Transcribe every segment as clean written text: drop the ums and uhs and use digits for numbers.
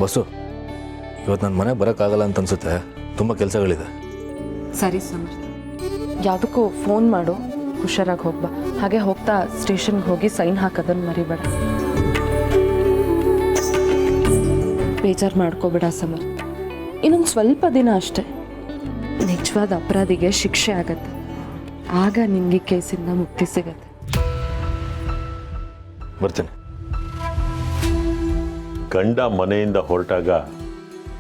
Bus, ಇವತ್ತು ನನ್ನ ಮನೆಗೆ ಬರೋಕ್ಕಾಗಲ್ಲ ಅಂತ ಅನ್ಸುತ್ತೆ. ತುಂಬ ಕೆಲಸಗಳಿದೆ. ಸರಿ ಸಮರ್ಥ. ಯಾವುದಕ್ಕೂ ಫೋನ್ ಮಾಡು, ಹುಷಾರಾಗಿ ಹೋಗ್ಬಾ. ಹಾಗೆ ಹೋಗ್ತಾ ಸ್ಟೇಷನ್ಗೆ ಹೋಗಿ ಸೈನ್ ಹಾಕೋದನ್ನು ಮರಿಬೇಡ. ಬೇಜಾರು ಮಾಡ್ಕೋಬೇಡ ಸಮರ್ಥ. ಇನ್ನೊಂದು ಸ್ವಲ್ಪ ದಿನ ಅಷ್ಟೆ, ನಿಜವಾದ ಅಪರಾಧಿಗೆ ಶಿಕ್ಷೆ ಆಗತ್ತೆ. ಆಗ ನಿಮಗೆ ಕೇಸಿಂದ ಮುಕ್ತಿ ಸಿಗತ್ತೆ. ಬರ್ತೀನಿ. ಗಂಡ ಮನೆಯಿಂದ ಹೊರಟಾಗ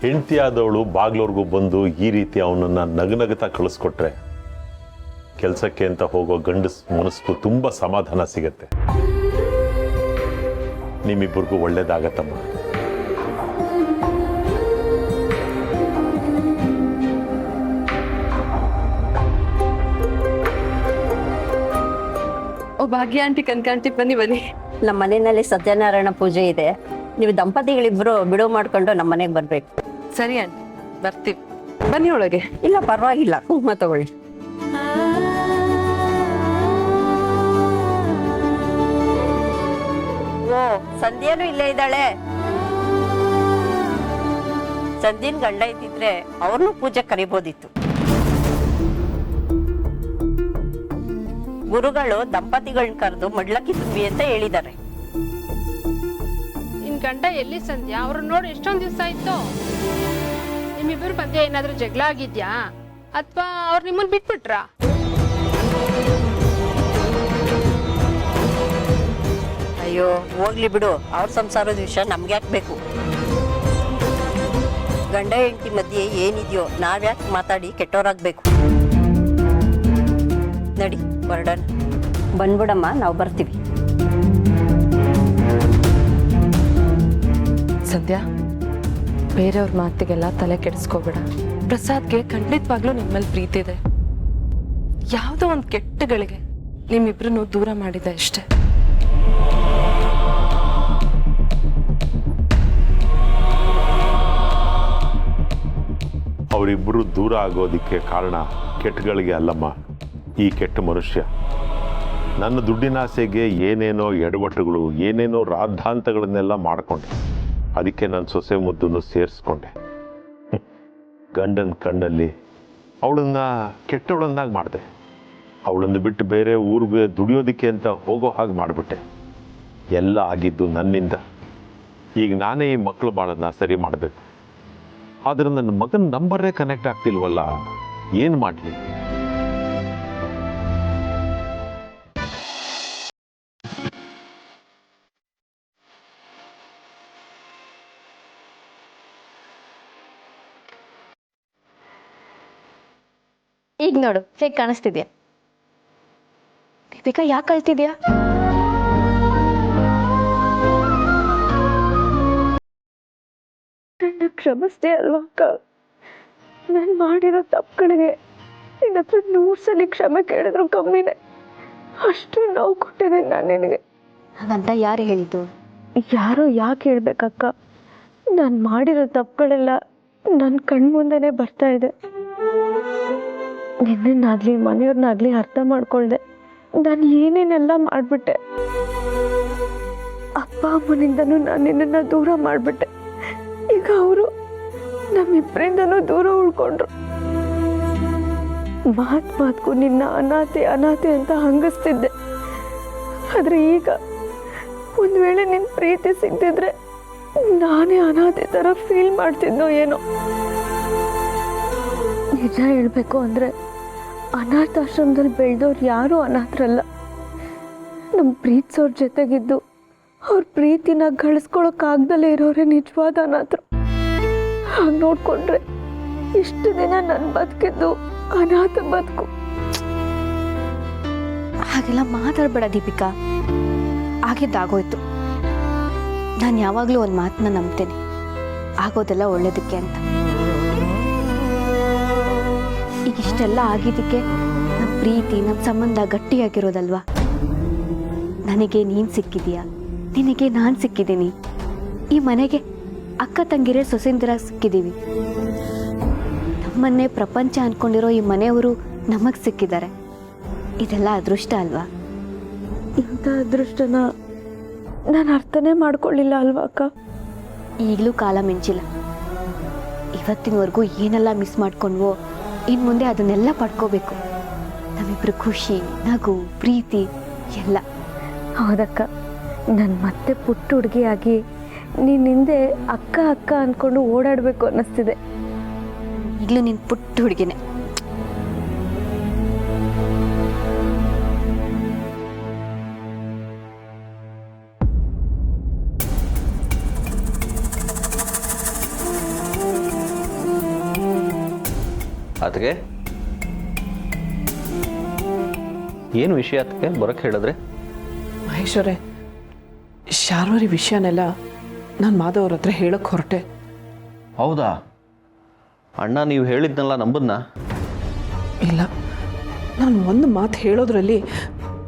ಹೆಂಡತಿಯಾದವಳು ಬಾಗ್ಲವ್ರಿಗೂ ಬಂದು ಈ ರೀತಿ ಅವನನ್ನು ನಗನಗುತ್ತಾ ಕಳಿಸ್ಕೊಟ್ರೆ ಕೆಲಸಕ್ಕೆ ಅಂತ ಹೋಗೋ ಗಂಡಸ್ ಮನಸ್ಸು ತುಂಬ ಸಮಾಧಾನ ಸಿಗತ್ತೆ. ನಿಮ್ಮಿಬ್ಬರಿಗೂ ಒಳ್ಳೇದಾಗತ್ತಮ್ಮ. ಓ ಭಾಗ್ಯ ಆಂಟಿ, ಕನಕಾಂಟಿ, ಬನ್ನಿ ಬನ್ನಿ. ನಮ್ಮ ಮನೆಯಲ್ಲಿ ಸತ್ಯನಾರಾಯಣ ಪೂಜೆ ಇದೆ. ನೀವು ದಂಪತಿಗಳಿಬ್ರು ಬಿಡುವು ಮಾಡ್ಕೊಂಡು ನಮ್ಮ ಮನೆಗೆ ಬರ್ಬೇಕು. ಸರಿ ಆಂಟಿ, ಬರ್ತೀವಿ. ಬನ್ನಿ ಒಳಗೆ. ಇಲ್ಲ ಪರವಾಗಿಲ್ಲ, ಕುಂಕುಮ ತಗೊಳ್ಳಿ. ಓ, ಸಂಧ್ಯಾನು ಇಲ್ಲೇ ಇದ್ದಾಳೆ. ಸಂಧ್ಯನ್ ಗಂಡ ಇದ್ದಿದ್ರೆ ಅವ್ರನ್ನೂ ಪೂಜೆ ಕರಿಬೋದಿತ್ತು. ಗುರುಗಳು ದಂಪತಿಗಳನ್ನ ಕರೆದು ಮಡ್ಲಕ್ಕಿ ತುಂಬಿ ಅಂತ ಹೇಳಿದ್ದಾರೆ. ನಿನ್ ಗಂಡ ಎಲ್ಲಿ ಸಂಧ್ಯಾ? ಅವ್ರನ್ನ ನೋಡಿ ಎಷ್ಟೊಂದ್ ದಿವಸ ಆಯ್ತು. ನಿಮ್ಮಿಬ್ಬರು ಮಧ್ಯೆ ಏನಾದ್ರೂ ಜಗಳ ಆಗಿದ್ಯಾ ಅಥವಾ ಅವ್ರು ನಿಮ್ಮನ್ನ ಬಿಟ್ಬಿಟ್ರಾ? ಅಯ್ಯೋ ಹೋಗ್ಲಿ ಬಿಡು, ಅವ್ರ ಸಂಸಾರದ ವಿಷಯ ನಮ್ಗೆ ಯಾಕೆ ಬೇಕು? ಗಂಡ ಹೆಂಡತಿ ಮಧ್ಯೆ ಏನಿದೆಯೋ ನಾವ್ಯಾಕೆ ಮಾತಾಡಿ ಕೆಟ್ಟೋರಾಗ್ಬೇಕು? ನಡಿ ಹೊರಡೋಣ. ಬಂದ್ಬಿಡಮ್ಮ, ನಾವು ಬರ್ತೀವಿ. ಸಂಧ್ಯಾ, ಬೇರೆಯವ್ರ ಮಾತಿಗೆಲ್ಲ ತಲೆ ಕೆಡಿಸ್ಕೋಬೇಡ. ಪ್ರಸಾದ್ಗೆ ಖಂಡಿತವಾಗ್ಲೂ ನಿಮ್ಮಲ್ಲಿ ಪ್ರೀತಿ ಇದೆ. ಯಾವುದೋ ಒಂದು ಕೆಟ್ಟಗಳಿಗೆ ನಿಮ್ಮಿಬ್ರನ್ನು ದೂರ ಮಾಡಿದೆ ಅಷ್ಟೇ. ಅವರಿಬ್ಬರು ದೂರ ಆಗೋದಕ್ಕೆ ಕಾರಣ ಕೆಟ್ಟಗಳಿಗೆ ಅಲ್ಲಮ್ಮ, ಈ ಕೆಟ್ಟ ಮನುಷ್ಯ. ನನ್ನ ದುಡ್ಡಿನ ಆಸೆಗೆ ಏನೇನೋ ಎಡವಟ್ಟುಗಳು, ಏನೇನೋ ರಾದ್ಧಾಂತಗಳನ್ನೆಲ್ಲ ಮಾಡಿಕೊಂಡೆ. ಅದಕ್ಕೆ ನನ್ನ ಸೊಸೆ ಮುದ್ದನ್ನು ಸೇರಿಸ್ಕೊಂಡೆ. ಗಂಡನ ಕಣ್ಣಲ್ಲಿ ಅವಳನ್ನ ಕೆಟ್ಟವಳನ್ನಾಗಿ ಮಾಡಿದೆ. ಅವಳನ್ನು ಬಿಟ್ಟು ಬೇರೆ ಊರಿಗೆ ದುಡಿಯೋದಕ್ಕೆ ಅಂತ ಹೋಗೋ ಹಾಗೆ ಮಾಡಿಬಿಟ್ಟೆ. ಎಲ್ಲ ಆಗಿದ್ದು ನನ್ನಿಂದ. ಈಗ ನಾನೇ ಈ ಮಕ್ಕಳು ಬಾಳನ್ನ ಸರಿ ಮಾಡಬೇಕು. ಆದರೆ ನನ್ನ ಮಗನ ನಂಬರೇ ಕನೆಕ್ಟ್ ಆಗ್ತಿಲ್ವಲ್ಲ, ಏನು ಮಾಡಲಿ? ಈಗ ನೋಡು ಹೇಗೆ ಕಾಣಿಸ್ತಿದ್ಯಾ? ದೀಪಿಕಾ, ಯಾಕೆ ಅಳ್ತಿದ್ಯಾ? ನನ್ನ ಕ್ಷಮಿಸ್ದೆ ಅಲ್ವಾ ಅಕ್ಕ? ನಾನು ಮಾಡಿರೋ ತಪ್ಪುಗಳಿಗೆ ನಿನ್ನ ಹತ್ರ 100 ಸಲ ಕ್ಷಮೆ ಕೇಳಿದ್ರು ಕಮ್ಮಿನೇ. ಅಷ್ಟು ನೋವು ಕೊಟ್ಟಿದೆ ನಾನು ನಿನಗೆ. ಹಾಗಂತ ಯಾರು ಹೇಳಿದ್ದು? ಯಾರೋ ಯಾಕೆ ಹೇಳ್ಬೇಕಕ್ಕ? ನಾನು ಮಾಡಿರೋ ತಪ್ಪುಗಳೆಲ್ಲ ನನ್ನ ಕಣ್ಮುಂದೆನೇ ಬರ್ತಾ ಇದೆ. ನಿನ್ನನ್ನಾಗ್ಲಿ ಮನೆಯವ್ರನ್ನಾಗ್ಲಿ ಅರ್ಥ ಮಾಡ್ಕೊಳ್ದೆ ನಾನು ಏನೇನೆಲ್ಲ ಮಾಡಿಬಿಟ್ಟೆ. ಅಪ್ಪ ಅಮ್ಮನಿಂದನೂ ನಾನು ನಿನ್ನನ್ನು ದೂರ ಮಾಡಿಬಿಟ್ಟೆ. ಈಗ ಅವರು ನಮ್ಮಿಬ್ಬರಿಂದನೂ ದೂರ ಉಳ್ಕೊಂಡ್ರು. ಮಾತ್ಗೂ ನಿನ್ನ ಅನಾಥೆ ಅನಾಥೆ ಅಂತ ಹಂಗಿಸ್ತಿದ್ದೆ. ಆದರೆ ಈಗ ಒಂದು ವೇಳೆ ನಿನ್ನ ಪ್ರೀತಿ ಸಿಗ್ತಿದ್ರೆ ನಾನೇ ಅನಾಥೆ ಥರ ಫೀಲ್ ಮಾಡ್ತಿದ್ನೋ ಏನೋ. ನಿಜ ಹೇಳಬೇಕು ಅಂದರೆ ಅನಾಥಾಶ್ರಮದಲ್ಲಿ ಬೆಳೆದವ್ರು ಯಾರೂ ಅನಾಥರಲ್ಲ. ನಮ್ಮ ಪ್ರೀತಿಸೋರ ಜೊತೆಗಿದ್ದು ಅವ್ರ ಪ್ರೀತಿನ ಗಳಿಸ್ಕೊಳಕ್ಕಾಗ್ದಲೇ ಇರೋರೇ ನಿಜವಾದ ಅನಾಥರು. ಹಾಗೆ ನೋಡ್ಕೊಂಡ್ರೆ ಇಷ್ಟು ದಿನ ನನ್ನ ಬದುಕಿದ್ದು ಅನಾಥ ಬದುಕು. ಹಾಗೆಲ್ಲ ಮಾತಾಡಬೇಡ ದೀಪಿಕಾ. ಆಗಿದ್ದಾಗೋಯ್ತು. ನಾನು ಯಾವಾಗಲೂ ಒಂದು ಮಾತನ್ನ ನಂಬ್ತೇನೆ, ಆಗೋದೆಲ್ಲ ಒಳ್ಳೇದಕ್ಕೆ ಅಂತ. ಈಗ ಇಷ್ಟೆಲ್ಲ ಆಗಿದ್ದಕ್ಕೆ ನಮ್ಮ ಪ್ರೀತಿ, ನಮ್ಮ ಸಂಬಂಧ ಗಟ್ಟಿಯಾಗಿರೋದಲ್ವಾ? ನನಗೆ ನೀನು ಸಿಕ್ಕಿದೀಯಾ, ನಿನಗೆ ನಾನು ಸಿಕ್ಕಿದ್ದೀನಿ. ಈ ಮನೆಗೆ ಅಕ್ಕ ತಂಗಿರೇ ಸೊಸೆಂದಿರ ಸಿಕ್ಕಿದ್ದೀವಿ. ನಮ್ಮನ್ನೇ ಪ್ರಪಂಚ ಅಂದ್ಕೊಂಡಿರೋ ಈ ಮನೆಯವರು ನಮಗೆ ಸಿಕ್ಕಿದ್ದಾರೆ. ಇದೆಲ್ಲ ಅದೃಷ್ಟ ಅಲ್ವಾ? ಇಂಥ ಅದೃಷ್ಟನ ನಾನು ಅರ್ಥನೇ ಮಾಡ್ಕೊಳ್ಳಿಲ್ಲ ಅಲ್ವಾ ಅಕ್ಕ? ಈಗಲೂ ಕಾಲ ಮಿಂಚಿಲ್ಲ. ಇವತ್ತಿನವರೆಗೂ ಏನೆಲ್ಲ ಮಿಸ್ ಮಾಡ್ಕೊಂಡ್ವೋ ಇನ್ನು ಮುಂದೆ ಅದನ್ನೆಲ್ಲ ಪಡ್ಕೋಬೇಕು. ನಮ್ಮಿಬ್ರು ಖುಷಿ, ನಗು, ಪ್ರೀತಿ ಎಲ್ಲ. ಹೌದಕ್ಕ, ನಾನು ಮತ್ತೆ ಪುಟ್ಟ ಹುಡುಗಿಯಾಗಿ ನಿನ್ನ ಹಿಂದೆ ಅಕ್ಕ ಅಕ್ಕ ಅಂದ್ಕೊಂಡು ಓಡಾಡಬೇಕು ಅನ್ನಿಸ್ತಿದೆ. ಈಗಲೂ ನಿನ್ನ ಪುಟ್ಟ ಹುಡುಗಿನೇ. ಅದಕ್ಕೆ ಏನು ವಿಷಯ ಅದಕ್ಕೆ ಬರೋಕ್ಕೆ ಹೇಳಿದ್ರೆ? ಮಹೇಶ್ವರೇ, ಶಾರ್ವರಿ ವಿಷಯನೆಲ್ಲ ನಾನು ಮಾಧವ್ರ ಹತ್ರ ಹೇಳಕ್ಕೆ ಹೊರಟೆ. ಹೌದಾ? ಅಣ್ಣ ನೀವು ಹೇಳಿದ್ನಲ್ಲ ನಂಬನ್ನ? ಇಲ್ಲ, ನಾನು ಒಂದು ಮಾತು ಹೇಳೋದ್ರಲ್ಲಿ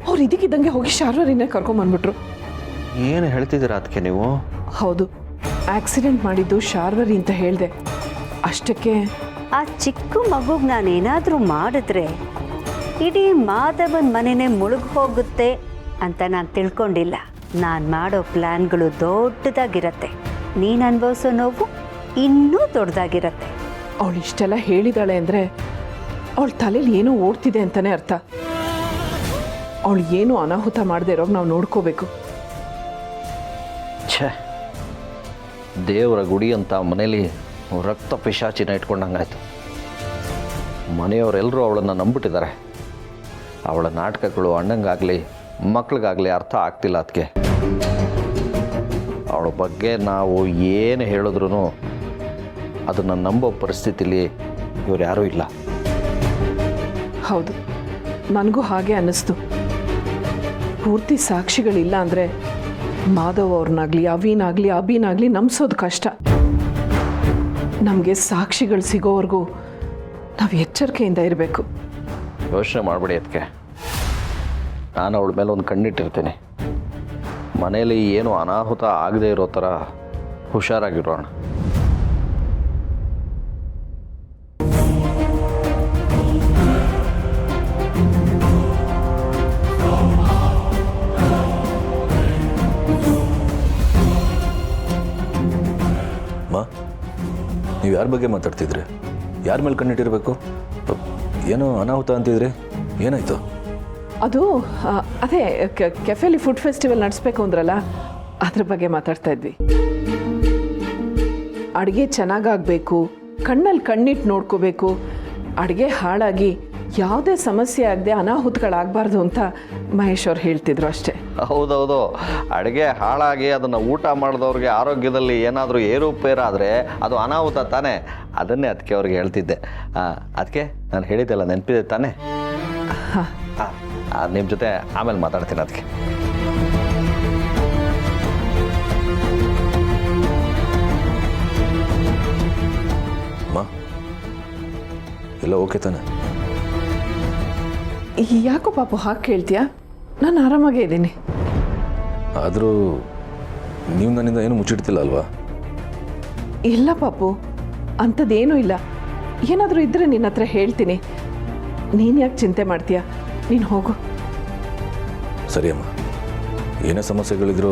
ಅವ್ರು ಇದಕ್ಕಿದ್ದಂಗೆ ಹೋಗಿ ಶಾರ್ವರಿನೇ ಕರ್ಕೊಂಬಂದ್ಬಿಟ್ರು. ಏನು ಹೇಳ್ತಿದ್ದೀರಾ ಅದಕ್ಕೆ ನೀವು? ಹೌದು, ಆಕ್ಸಿಡೆಂಟ್ ಮಾಡಿದ್ದು ಶಾರ್ವರಿ ಅಂತ ಹೇಳಿದೆ. ಅಷ್ಟಕ್ಕೆ ಆ ಚಿಕ್ಕ ಮಗುಗೆ ನಾನೇನಾದರೂ ಮಾಡಿದ್ರೆ ಇಡೀ ಮಾಧವನ್ ಮನೆನೇ ಮುಳುಗಿ ಹೋಗುತ್ತೆ ಅಂತ ನಾನು ತಿಳ್ಕೊಂಡಿಲ್ಲ. ನಾನು ಮಾಡೋ ಪ್ಲ್ಯಾನ್ಗಳು ದೊಡ್ಡದಾಗಿರತ್ತೆ, ನೀನು ಅನುಭವಿಸೋ ನೋವು ಇನ್ನೂ ದೊಡ್ಡದಾಗಿರತ್ತೆ. ಅವಳು ಇಷ್ಟೆಲ್ಲ ಹೇಳಿದಾಳೆ ಅಂದರೆ ಅವಳ ತಲೆಯಲ್ಲಿ ಏನೋ ಓಡ್ತಿದೆ ಅಂತಲೇ ಅರ್ಥ. ಅವಳು ಏನೂ ಅನಾಹುತ ಮಾಡದೇ ಇರೋವಾಗ ನಾವು ನೋಡ್ಕೋಬೇಕು. ಛೇ, ದೇವರ ಗುಡಿ ಅಂತ ಮನೇಲಿ ರಕ್ತ ಪಿಶಾಚಿನ ಇಟ್ಕೊಂಡಂಗಾಯ್ತು. ಮನೆಯವರೆಲ್ಲರೂ ಅವಳನ್ನು ನಂಬಿಟ್ಟಿದ್ದಾರೆ. ಅವಳ ನಾಟಕಗಳು ಅಣ್ಣಂಗಾಗಲಿ ಮಕ್ಳಿಗಾಗಲಿ ಅರ್ಥ ಆಗ್ತಿಲ್ಲ. ಅದಕ್ಕೆ ಅವಳ ಬಗ್ಗೆ ನಾವು ಏನು ಹೇಳಿದ್ರೂ ಅದನ್ನು ನಂಬೋ ಪರಿಸ್ಥಿತಿಲಿ ಇವ್ರು ಯಾರೂ ಇಲ್ಲ. ಹೌದು, ನನಗೂ ಹಾಗೆ ಅನ್ನಿಸ್ತು. ಪೂರ್ತಿ ಸಾಕ್ಷಿಗಳಿಲ್ಲ ಅಂದರೆ ಮಾಧವ್ ಅವ್ರನ್ನಾಗಲಿ ಅವಿನಾಗಲಿ ಅಭಿನಾಗಲಿ ನಂಬಿಸೋದು ಕಷ್ಟ. ನಮಗೆ ಸಾಕ್ಷಿಗಳು ಸಿಗೋವರೆಗೂ ನಾವು ಎಚ್ಚರಿಕೆಯಿಂದ ಇರಬೇಕು. ಯೋಚನೆ ಮಾಡಬೇಡಿ ಅದಕ್ಕೆ. ನಾನು ಅವಳ ಮೇಲೆ ಒಂದು ಕಣ್ಣಿಟ್ಟಿರ್ತೀನಿ. ಮನೇಲಿ ಏನು ಅನಾಹುತ ಆಗದೆ ಇರೋ ಥರ ಹುಷಾರಾಗಿರೋಣ. ಮಾ, ನೀವು ಯಾರ ಬಗ್ಗೆ ಮಾತಾಡ್ತಿದ್ರಿ? ಯಾರ ಮೇಲೆ ಕಣ್ಣಿಟ್ಟಿರಬೇಕು? ಏನೋ ಅನಾಹುತ ಅಂತಿದ್ರಿ, ಏನಾಯ್ತು? ಅದು ಅದೇ ಕೆಫೆಲಿ ಫುಡ್ ಫೆಸ್ಟಿವಲ್ ನಡೆಸ್ಬೇಕು ಅಂದ್ರಲ್ಲ, ಅದ್ರ ಬಗ್ಗೆ ಮಾತಾಡ್ತಾ ಇದ್ವಿ. ಅಡುಗೆ ಚೆನ್ನಾಗಾಗಬೇಕು, ಕಣ್ಣಲ್ಲಿ ಕಣ್ಣಿಟ್ಟು ನೋಡ್ಕೋಬೇಕು, ಅಡುಗೆ ಹಾಳಾಗಿ ಯಾವುದೇ ಸಮಸ್ಯೆ ಆಗದೆ ಅನಾಹುತಗಳಾಗಬಾರ್ದು ಅಂತ ಮಹೇಶ್ ಅವ್ರು ಹೇಳ್ತಿದ್ರು ಅಷ್ಟೇ. ಹೌದೌದು, ಅಡುಗೆ ಹಾಳಾಗಿ ಅದನ್ನು ಊಟ ಮಾಡಿದವ್ರಿಗೆ ಆರೋಗ್ಯದಲ್ಲಿ ಏನಾದರೂ ಏರುಪೇರಾದರೆ ಅದು ಅನಾಹುತ ತಾನೇ. ಅದನ್ನೇ ಅದಕ್ಕೆ ಅವ್ರಿಗೆ ಹೇಳ್ತಿದ್ದೆ. ಅದಕ್ಕೆ ನಾನು ಹೇಳಿದ್ದೆಲ್ಲ ನೆನಪಿದೆ ತಾನೇ? ನಿಮ್ಮ ಜೊತೆ ಆಮೇಲೆ ಮಾತಾಡ್ತೀನಿ. ಅದಕ್ಕೆ ಮಾ, ಎಲ್ಲ ಓಕೆ ತಾನೆ? ಯಾಕೋ ಪಾಪು ಹಾಗೆ ಕೇಳ್ತೀಯಾ? ನಾನು ಆರಾಮಾಗೇ ಇದ್ದೀನಿ. ಆದರೂ ನೀವು ನನ್ನಿಂದ ಏನು ಮುಚ್ಚಿಡ್ತಿಲ್ಲ ಅಲ್ವಾ? ಇಲ್ಲ ಪಾಪು, ಅಂಥದ್ದೇನೂ ಇಲ್ಲ. ಏನಾದರೂ ಇದ್ದರೆ ನಿನ್ನ ಹತ್ರ ಹೇಳ್ತೀನಿ. ನೀನು ಯಾಕೆ ಚಿಂತೆ ಮಾಡ್ತೀಯಾ? ನೀನು ಹೋಗು. ಸರಿ ಅಮ್ಮ, ಏನೇ ಸಮಸ್ಯೆಗಳಿದ್ರೂ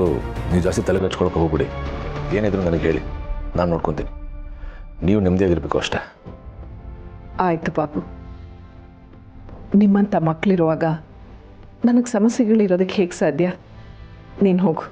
ನೀವು ಜಾಸ್ತಿ ತಲೆಗೆ ಹಚ್ಕೊಳಕ್ಕೆ ಹೋಗ್ಬಿಡಿ. ಏನಿದ್ರು ನನಗೆ ಹೇಳಿ, ನಾನು ನೋಡ್ಕೊತೀನಿ. ನೀವು ನೆಮ್ಮದಿಯಾಗಿರ್ಬೇಕು ಅಷ್ಟೇ. ಆಯಿತು ಪಾಪು. ನಿಮ್ಮಂಥ ಮಕ್ಕಳಿರುವಾಗ ನನಗೆ ಸಮಸ್ಯೆಗಳಿರೋದಕ್ಕೆ ಹೇಗೆ ಸಾಧ್ಯ? ನೀನು ಹೋಗು.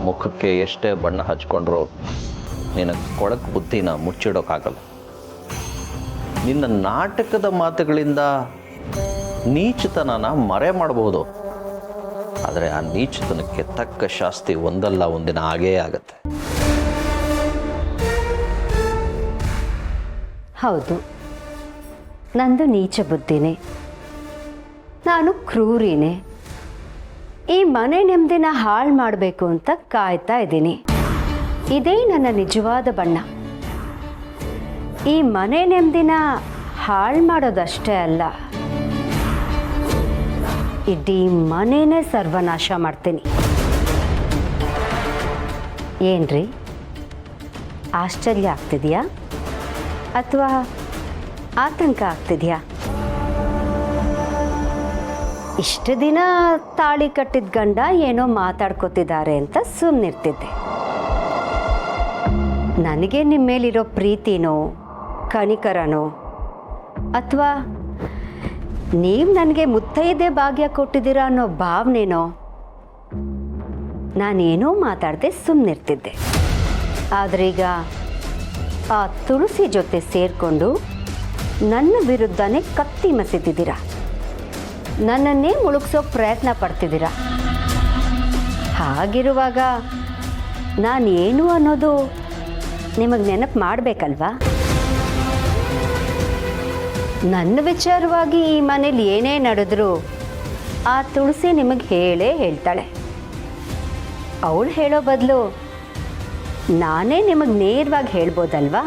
ಮುಖಕ್ಕೆ ಎಷ್ಟೇ ಬಣ್ಣ ಹಚ್ಕೊಂಡ್ರು ನಿನಗೆ ಕೊಳಕು ಬುದ್ಧಿನ ಮುಚ್ಚಿಡೋಕ್ಕಾಗಲ್ಲ. ನಿನ್ನ ನಾಟಕದ ಮಾತುಗಳಿಂದ ನೀಚತನನ ಮರೆ ಮಾಡಬಹುದು, ಆದರೆ ಆ ನೀಚತನಕ್ಕೆ ತಕ್ಕ ಶಾಸ್ತಿ ಒಂದಲ್ಲ ಒಂದಿನ ಆಗೇ ಆಗತ್ತೆ. ಹೌದು, ನಂದು ನೀಚ ಬುದ್ಧಿನೇ, ನಾನು ಕ್ರೂರಿನೇ. ಈ ಮನೆ ನೆಮ್ಮದಿನ ಹಾಳು ಮಾಡಬೇಕು ಅಂತ ಕಾಯ್ತಾ ಇದ್ದೀನಿ. ಇದೇ ನನ್ನ ನಿಜವಾದ ಬಣ್ಣ. ಈ ಮನೆ ನೆಮ್ಮದಿನ ಹಾಳು ಮಾಡೋದಷ್ಟೇ ಅಲ್ಲ, ಇಡೀ ಮನೆನೇ ಸರ್ವನಾಶ ಮಾಡ್ತೀನಿ. ಏನ್ರಿ ಆಶ್ಚರ್ಯ ಆಗ್ತಿದೆಯಾ ಅಥವಾ ಆತಂಕ ಆಗ್ತಿದೆಯಾ? ಇಷ್ಟು ದಿನ ತಾಳಿ ಕಟ್ಟಿದ ಗಂಡ ಏನೋ ಮಾತಾಡ್ಕೋತಿದ್ದಾರೆ ಅಂತ ಸುಮ್ಮನಿರ್ತಿದ್ದೆ. ನನಗೆ ನಿಮ್ಮ ಮೇಲಿರೋ ಪ್ರೀತಿನೋ ಕನಿಕರನೋ ಅಥವಾ ನೀವು ನನಗೆ ಮುತ್ತೈದೆ ಭಾಗ್ಯ ಕೊಟ್ಟಿದ್ದೀರಾ ಅನ್ನೋ ಭಾವನೆನೋ ನಾನೇನೋ ಮಾತಾಡದೆ ಸುಮ್ಮನಿರ್ತಿದ್ದೆ. ಆದ್ರೀಗ ಆ ತುಳಸಿ ಜೊತೆ ಸೇರಿಕೊಂಡು ನನ್ನ ವಿರುದ್ಧನೇ ಕತ್ತಿ ಮಸೀತಿದ್ದೀರಾ, ನನ್ನನ್ನೇ ಮುಳುಗ್ಸೋಕೆ ಪ್ರಯತ್ನ ಪಡ್ತಿದ್ದೀರಾ. ಹಾಗಿರುವಾಗ ನಾನೇನು ಅನ್ನೋದು ನಿಮಗೆ ನೆನಪು ಮಾಡಬೇಕಲ್ವಾ? ನನ್ನ ವಿಚಾರವಾಗಿ ಈ ಮನೇಲಿ ಏನೇ ನಡೆದ್ರೂ ಆ ತುಳಸಿ ನಿಮಗೆ ಹೇಳೇ ಹೇಳ್ತಾಳೆ. ಅವಳು ಹೇಳೋ ಬದಲು ನಾನೇ ನಿಮಗೆ ನೇರವಾಗಿ ಹೇಳ್ಬೋದಲ್ವಾ?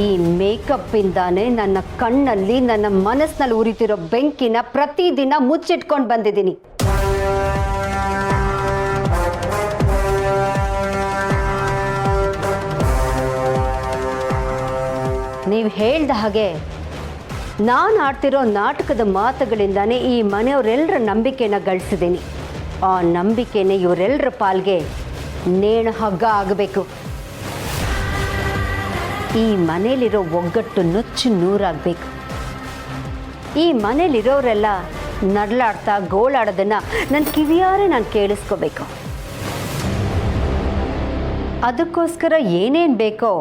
ಈ ಮೇಕಪ್ಪಿಂದಾನೇ ನನ್ನ ಕಣ್ಣಲ್ಲಿ ನನ್ನ ಮನಸ್ಸಿನಲ್ಲಿ ಉರಿತಿರೋ ಬೆಂಕಿನ ಪ್ರತಿದಿನ ಮುಚ್ಚಿಟ್ಕೊಂಡು ಬಂದಿದ್ದೀನಿ. ನೀವು ಹೇಳ್ದ ಹಾಗೆ ನಾನು ಆಡ್ತಿರೋ ನಾಟಕದ ಮಾತುಗಳಿಂದಾನೇ ಈ ಮನೆಯವರೆಲ್ಲರ ನಂಬಿಕೆನ ಗಳಿಸಿದ್ದೀನಿ. ಆ ನಂಬಿಕೆನೇ ಇವರೆಲ್ಲರ ಪಾಲ್ಗೆ ನೇಣು ಹಗ್ಗ ಆಗಬೇಕು. ಈ ಮನೇಲಿರೋ ಒಗ್ಗಟ್ಟು ನುಚ್ಚು ನೂರಾಗಬೇಕು. ಈ ಮನೇಲಿರೋರೆಲ್ಲ ನಡ್ಲಾಡ್ತಾ ಗೋಳಾಡೋದನ್ನು ನನ್ನ ಕಿವಿಯಾರೆ ನಾನು ಕೇಳಿಸ್ಕೋಬೇಕು. ಅದಕ್ಕೋಸ್ಕರ ಏನೇನು ಬೇಕೋ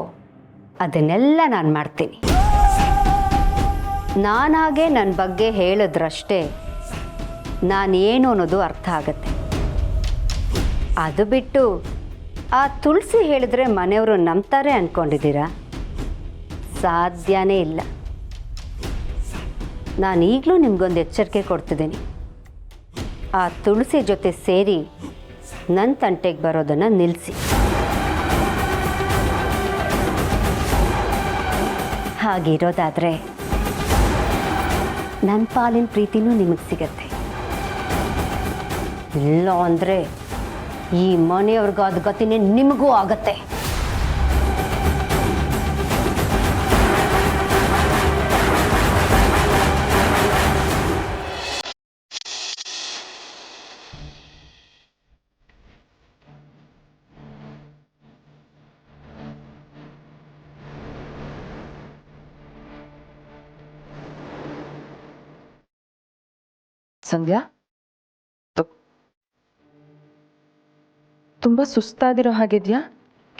ಅದನ್ನೆಲ್ಲ ನಾನು ಮಾಡ್ತೀನಿ. ನಾನಾಗೆ ನನ್ನ ಬಗ್ಗೆ ಹೇಳಿದ್ರಷ್ಟೇ ನಾನೇನು ಅನ್ನೋದು ಅರ್ಥ ಆಗತ್ತೆ. ಅದು ಬಿಟ್ಟು ಆ ತುಳಸಿ ಹೇಳಿದ್ರೆ ಮನೆಯವರು ನಂಬ್ತಾರೆ ಅಂದ್ಕೊಂಡಿದ್ದೀರಾ? ಸಾಧ್ಯನೇ ಇಲ್ಲ. ನಾನು ಈಗಲೂ ನಿಮಗೊಂದು ಎಚ್ಚರಿಕೆ ಕೊಡ್ತಿದ್ದೀನಿ. ಆ ತುಳಸಿ ಜೊತೆ ಸೇರಿ ನನ್ನ ತಂಟೆಗೆ ಬರೋದನ್ನು ನಿಲ್ಲಿಸಿ. ಹಾಗಿರೋದಾದರೆ ನನ್ನ ಪಾಲಿನ ಪ್ರೀತಿನೂ ನಿಮಗೆ ಸಿಗತ್ತೆ. ಇಲ್ಲ ಅಂದರೆ ಈ ಮನೆಯವ್ರಿಗಾದ ಗತಿನೇ ನಿಮಗೂ ಆಗತ್ತೆ. ಸಂಧ್ಯಾ, ತುಂಬ ಸುಸ್ತಾದಿರೋ ಹಾಗಿದ್ಯಾ?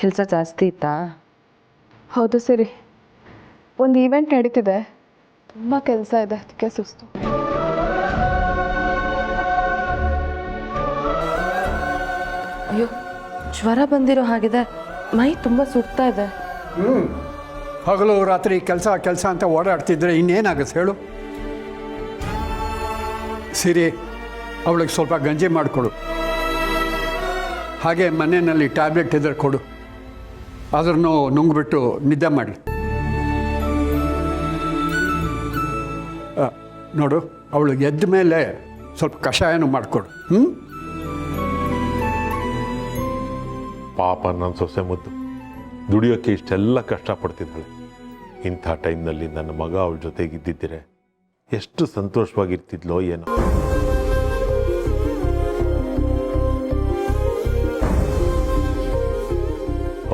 ಕೆಲಸ ಜಾಸ್ತಿ ಇತ್ತಾ? ಹೌದು ಸರಿ, ಒಂದು ಈವೆಂಟ್ ನಡೀತಿದೆ, ತುಂಬ ಕೆಲಸ ಇದೆ, ಅದಕ್ಕೆ ಸುಸ್ತು. ಅಯ್ಯೋ, ಜ್ವರ ಬಂದಿರೋ ಹಾಗಿದೆ, ಮೈ ತುಂಬ ಸುಡ್ತಾ ಇದೆ. ಹಗಲು ರಾತ್ರಿ ಕೆಲಸ ಅಂತ ಓಡಾಡ್ತಿದ್ರೆ ಇನ್ನೇನಾಗುತ್ತೆ ಹೇಳು? ಸಿರಿ, ಅವಳಿಗೆ ಸ್ವಲ್ಪ ಗಂಜಿ ಮಾಡಿಕೊಡು. ಹಾಗೆ ಮನೆಯಲ್ಲಿ ಟ್ಯಾಬ್ಲೆಟ್ ಇದ್ರೆ ಕೊಡು, ಅದನ್ನು ನುಂಗ್ಬಿಟ್ಟು ನಿದ್ದೆ ಮಾಡಲಿ. ನೋಡು, ಅವಳಿಗೆ ಎದ್ದ ಮೇಲೆ ಸ್ವಲ್ಪ ಕಷಾಯನೂ ಮಾಡಿಕೊಡು. ಪಾಪ ನನ್ನ ಸೊಸೆ ಮುದ್ದು ದುಡಿಯೋಕ್ಕೆ ಇಷ್ಟೆಲ್ಲ ಕಷ್ಟಪಡ್ತಿದ್ದಾಳೆ. ಇಂಥ ಟೈಮ್ನಲ್ಲಿ ನನ್ನ ಮಗ ಅವಳ ಜೊತೆಗಿದ್ದಿದ್ದರೆ ಎಷ್ಟು ಸಂತೋಷವಾಗಿರ್ತಿದ್ಲೋ ಏನೋ.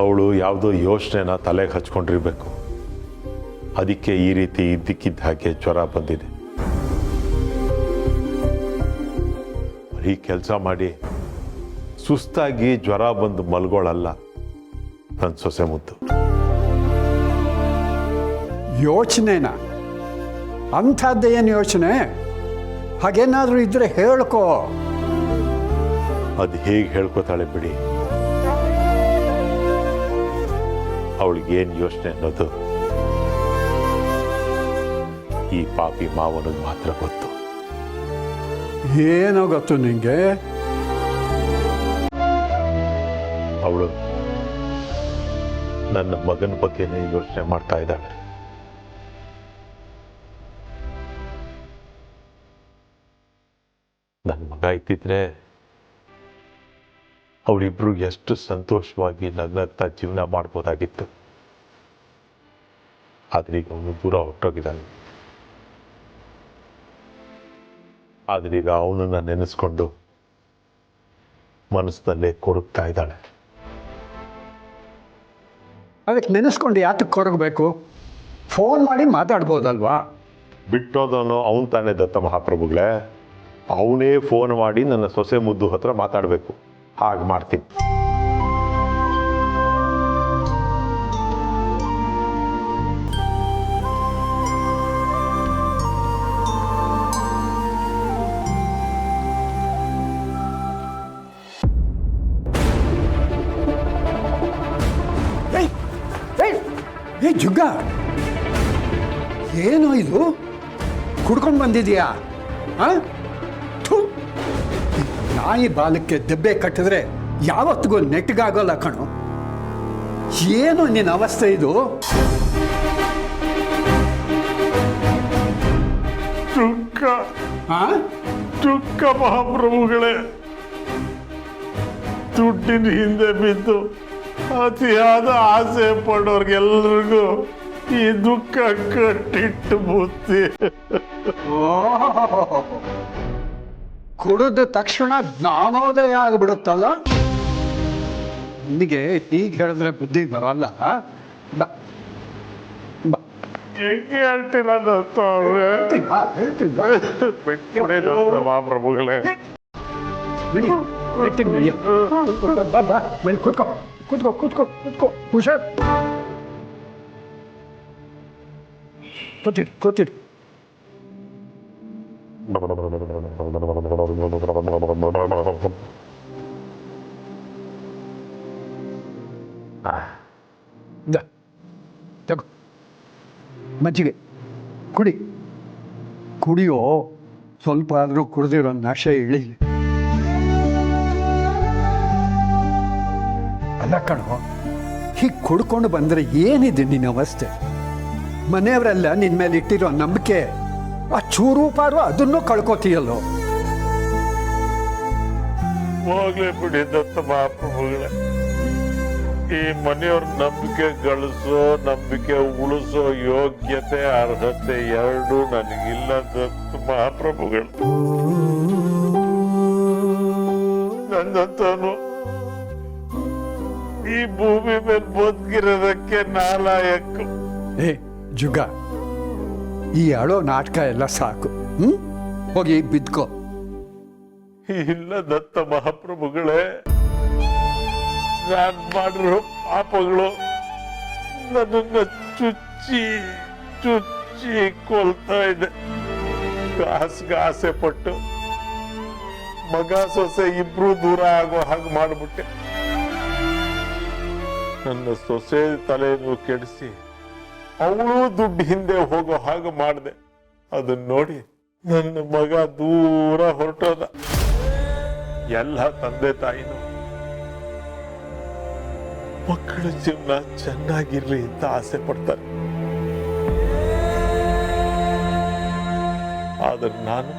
ಅವಳು ಯಾವುದೋ ಯೋಚನೆನ ತಲೆಗೆ ಹಚ್ಕೊಂಡಿರ್ಬೇಕು. ಅದಕ್ಕೆ ಈ ರೀತಿ ಇದ್ದಕ್ಕಿದ್ದ ಹಾಗೆ ಜ್ವರ ಬಂದಿದೆ. ಬರೀ ಕೆಲಸ ಮಾಡಿ ಸುಸ್ತಾಗಿ ಜ್ವರ ಬಂದು ಮಲ್ಗೋಳಲ್ಲ ನನ್ನ ಸೊಸೆ ಮುದ್ದು. ಯೋಚನೆನಾ? ಅಂಥದ್ದೇನು ಯೋಚನೆ? ಹಾಗೇನಾದರೂ ಇದ್ರೆ ಹೇಳ್ಕೋ. ಅದು ಹೇಗೆ ಹೇಳ್ಕೊತಾಳೆ ಬಿಡಿ. ಅವಳಿಗೇನು ಯೋಚನೆ ಅನ್ನೋದು ಈ ಪಾಪಿ ಮಾವನಿಗೆ ಮಾತ್ರ ಗೊತ್ತು. ಏನೋ ಗೊತ್ತು ನಿಂಗೆ? ಅವಳು ನನ್ನ ಮಗನ ಬಗ್ಗೆನೇ ಯೋಚನೆ ಮಾಡ್ತಾ ಇದ್ದಾಳೆ. ಇದ್ದಿದ್ರೆ ಅವರಿಬ್ರು ಎಷ್ಟು ಸಂತೋಷವಾಗಿ ನನ್ನಂತ ಜೀವನ ಮಾಡ್ಬೋದಾಗಿತ್ತು. ಆದ್ರೆ ಈಗ ಅವನು ದೂರ ಹೊರಟೋಗಿದ್ದಾನೆ. ಆದ್ರೀಗ ಅವನನ್ನ ನೆನೆಸ್ಕೊಂಡು ಮನಸ್ಸಿನಲ್ಲೇ ಕೊರಗ್ತಾ ಇದ್ದಾಳೆ. ಅದಕ್ಕೆ ನೆನೆಸ್ಕೊಂಡು ಯಾತಕ್ಕೆ ಕೊರಗಬೇಕು? ಫೋನ್ ಮಾಡಿ ಮಾತಾಡ್ಬೋದಲ್ವಾ? ಬಿಟ್ಟೋದವನು ಅವನು ತಾನೇ ದತ್ತ ಮಹಾಪ್ರಭುಗಳೇ. ಅವನೇ ಫೋನ್ ಮಾಡಿ ನನ್ನ ಸೊಸೆ ಮುದ್ದು ಹತ್ರ ಮಾತಾಡಬೇಕು. ಹಾಗೆ ಮಾಡ್ತೀನಿ. ಏ ಜುಗ್ಗ, ಏನೋ ಇದು ಕುಡ್ಕೊಂಡು ಬಂದಿದೀಯಾ? ನಾಯಿ ಬಾಲಕ್ಕೆ ದೆಬ್ಬೆ ಕಟ್ಟಿದ್ರೆ ಯಾವತ್ತಿಗೂ ನೆಟ್ಗಾಗೋಲ್ಲ ಕಣು. ಏನು ನಿನ್ನ ಅವಸ್ಥೆ ಇದು? ದುಃಖ ದುಃಖ ಮಹಾಪ್ರಭುಗಳೇ. ದುಡ್ಡಿನ ಹಿಂದೆ ಬಿದ್ದು ಅತಿಯಾದ ಆಸೆ ಪಡೋರ್ಗೆಲ್ರಿಗೂ ಈ ದುಃಖ ಕಟ್ಟಿಟ್ಟು ಬುತ್ತಿ. ಕುಡಿದ ತಕ್ಷಣ ಜ್ಞಾನೋದಯ ಆಗಿಬಿಡುತ್ತಲ್ಲ. ನಿನಗೆ ಈಗ ಹೇಳಿದ್ರೆ ಬುದ್ಧಿ ಬರಲ್ಲ. ಹೆಂಗೆ ಹೇಳ್ತಿಲ್ಲ ಮಹಾಪ್ರಭುಗಳೇ. ಕೂತ್ಕೋ ಕೂತ್ಕೋ ಕೂತ್ಕೋ ಕೂತ್ಕೋ ಹುಷಾರ್. ಕೂತಿರು ಕೂತಿರು. ತಗೋ ಮಜ್ಜಿಗೆ ಕುಡಿ. ಕುಡಿಯೋ, ಸ್ವಲ್ಪ ಆದರೂ ಕುಡಿದಿರೋ ನಶೆ ಇಳಿಲಿ. ಅಲ್ಲ ಕಣೋ, ಹೀಗೆ ಕುಡ್ಕೊಂಡು ಬಂದರೆ ಏನಿದೆ ನಿನ್ನ ಅವಸ್ಥೆ? ಮನೆಯವರೆಲ್ಲ ನಿನ್ನ ಮೇಲೆ ಇಟ್ಟಿರೋ ನಂಬಿಕೆ, ಆ ಚೂರು ಪಾರು ಅದನ್ನು ಕಳ್ಕೊತೀಯಲ್ಲೋ. ಹೋಗ್ಲೇ ಬಿಡಿ ದತ್ತ ಮಹಾಪ್ರಭುಗಳೇ. ಈ ಮನೆಯವ್ರ ನಂಬಿಕೆ ಗಳಿಸೋ, ನಂಬಿಕೆ ಉಳಿಸೋ ಯೋಗ್ಯತೆ, ಅರ್ಹತೆ ಎರಡೂ ನನಗಿಲ್ಲ ದತ್ತ ಮಹಾಪ್ರಭುಗಳು. ನನ್ನಂತವನು ಈ ಭೂಮಿ ಮೇಲೆ ಬದುಕಿರೋದಕ್ಕೆ ನಾಲಾಯಕ್ಕು. ಏ ಜುಗ, ಈ ಅಳೋ ನಾಟಕ ಎಲ್ಲ ಸಾಕು. ಹೋಗಿ ಬಿದ್ಕೋ. ಇಲ್ಲ ದತ್ತ ಮಹಾಪ್ರಭುಗಳೇ, ನಾನ್ ಮಾಡಿರೋ ಪಾಪಗಳು ನನ್ನನ್ನ ಚುಚ್ಚಿ ಚುಚ್ಚಿ ಕೊಲ್ತಾ ಇದೆ. ಕಾಸ್ಗೆ ಆಸೆ ಪಟ್ಟು ಮಗ ಸೊಸೆ ಇಬ್ರು ದೂರ ಆಗೋ ಹಾಗೆ ಮಾಡ್ಬಿಟ್ಟೆ. ನನ್ನ ಸೊಸೆ ತಲೆಯನ್ನು ಕೆಡಿಸಿ ಅವಳು ದುಡ್ಡು ಹಿಂದೆ ಹೋಗೋ ಹಾಗೆ ಮಾಡಿದೆ. ಅದನ್ನ ನೋಡಿ ನನ್ನ ಮಗ ದೂರ ಹೊರಟೋದ. ಎಲ್ಲ ತಂದೆ ತಾಯಿನು ಮಕ್ಕಳ ಜೀವನ ಚೆನ್ನಾಗಿರ್ಲಿ ಅಂತ ಆಸೆ ಪಡ್ತಾರೆ. ಆದ್ರೆ ನಾನು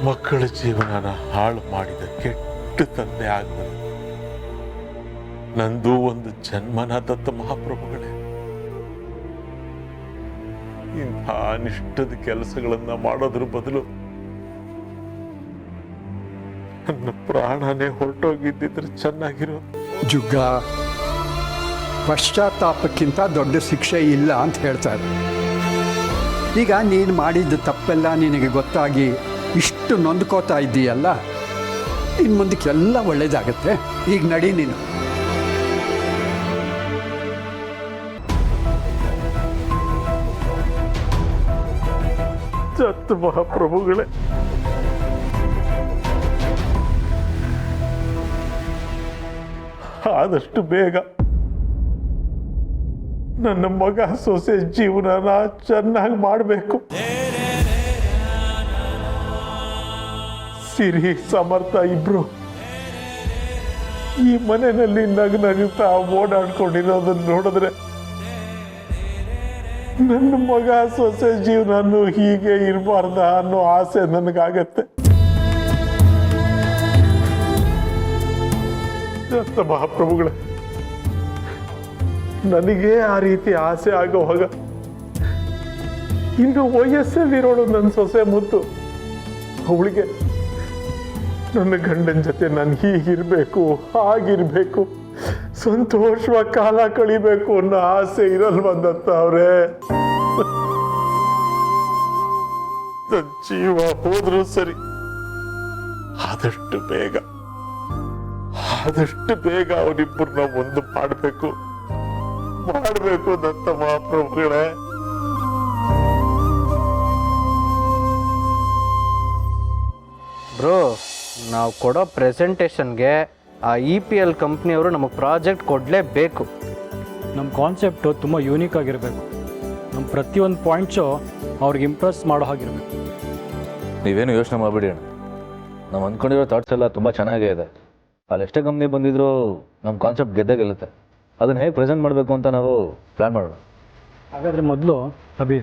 ಮಕ್ಕಳ ಜೀವನನ ಹಾಳು ಮಾಡಿದ ಕೆಟ್ಟ ತಂದೆ ಆಗ್ಬೋದು. ನಂದು ಒಂದು ಜನ್ಮನ ದತ್ತ ಮಹಾಪ್ರಭುಗಳೇ. ಇಂಥ ಅನಿಷ್ಟದ ಕೆಲಸಗಳನ್ನ ಮಾಡೋದ್ರ ಬದಲು ನನ್ನ ಪ್ರಾಣನೇ ಹೊರಟೋಗಿದ್ದಿದ್ರೆ ಚೆನ್ನಾಗಿರೋದು. ಜುಗ್ಗ, ಪಶ್ಚಾತ್ತಾಪಕ್ಕಿಂತ ದೊಡ್ಡ ಶಿಕ್ಷೆ ಇಲ್ಲ ಅಂತ ಹೇಳ್ತಾರೆ. ಈಗ ನೀನು ಮಾಡಿದ ತಪ್ಪೆಲ್ಲ ನಿನಗೆ ಗೊತ್ತಾಗಿ ಇಷ್ಟು ನೊಂದ್ಕೋತಾ ಇದ್ದೀಯಲ್ಲ, ಇನ್ನು ಮುಂದಕ್ಕೆಲ್ಲ ಒಳ್ಳೇದಾಗತ್ತೆ. ಈಗ ನಡಿ ನೀನು. ದತ್ತ ಮಹಾಪ್ರಭುಗಳೇ, ಆದಷ್ಟು ಬೇಗ ನನ್ನ ಮಗ ಸೊಸೆ ಜೀವನನ ಚೆನ್ನಾಗಿ ಮಾಡಬೇಕು. ಸಿರಿ ಸಮರ್ಥ ಇಬ್ರು ಈ ಮನೆಯಲ್ಲಿ ನಗುತ್ತಾ ಓಡಾಡ್ಕೊಂಡಿರೋದನ್ನ ನೋಡಿದ್ರೆ ನನ್ನ ಮಗ ಸೊಸೆ ಜೀವನನು ಹೀಗೆ ಇರಬಾರ್ದ ಅನ್ನೋ ಆಸೆ ನನಗಾಗತ್ತೆ. ಅಂತ ಮಹಾಪ್ರಭುಗಳೇ, ನನಗೆ ಆ ರೀತಿ ಆಸೆ ಆಗೋವಾಗ ಇನ್ನು ವಯಸ್ಸಲ್ಲಿರೋಳು ನನ್ನ ಸೊಸೆ ಮುದ್ದು, ಅವಳಿಗೆ ನನ್ನ ಗಂಡನ ಜೊತೆ ನಾನು ಹೀಗಿರ್ಬೇಕು, ಹಾಗಿರ್ಬೇಕು, ಸಂತೋಷವಾಗಿ ಕಾಲ ಕಳಿಬೇಕು ಅನ್ನೋ ಆಸೆ ಇರಲ್ವಂದತ್ತ ಅವ್ರೆ. ನನ್ನ ಜೀವ ಹೋದ್ರೂ ಸರಿ, ಆದಷ್ಟು ಬೇಗ ಅವರಿಬ್ಬರನ್ನ ಒಂದು ಮಾಡಬೇಕು ದತ್ತ ಮಹಾಪ್ರಭುಗಳೇ. ಬ್ರೋ, ನಾವು ಕೊಡೋ ಪ್ರೆಸೆಂಟೇಷನ್ಗೆ ಆ EPL ಕಂಪ್ನಿಯವರು ನಮಗೆ ಪ್ರಾಜೆಕ್ಟ್ ಕೊಡಲೇಬೇಕು. ನಮ್ಮ ಕಾನ್ಸೆಪ್ಟು ತುಂಬ ಯೂನಿಕ್ ಆಗಿರಬೇಕು. ನಮ್ಮ ಪ್ರತಿಯೊಂದು ಪಾಯಿಂಟ್ಸು ಅವ್ರಿಗೆ ಇಂಪ್ರೆಸ್ ಮಾಡೋ ಹಾಗಿರಬೇಕು. ನೀವೇನು ಯೋಚನೆ ಮಾಡಬೇಡಿ ಅಣ್ಣ, ನಾವು ಅಂದ್ಕೊಂಡಿರೋ ಥಾಟ್ಸ್ ಎಲ್ಲ ತುಂಬ ಚೆನ್ನಾಗೇ ಇದೆ. ಅಲ್ಲಿ ಎಷ್ಟೇ ಕಂಪ್ನಿ ಬಂದಿದ್ರು ನಮ್ಮ ಕಾನ್ಸೆಪ್ಟ್ ಗೆದ್ದೇ ಗೆಲ್ಲುತ್ತೆ. ಅದನ್ನು ಹೇಗೆ ಪ್ರೆಸೆಂಟ್ ಮಾಡಬೇಕು ಅಂತ ನಾವು ಪ್ಲ್ಯಾನ್ ಮಾಡೋಣ. ಹಾಗಾದರೆ ಮೊದಲು ಅಭಿ,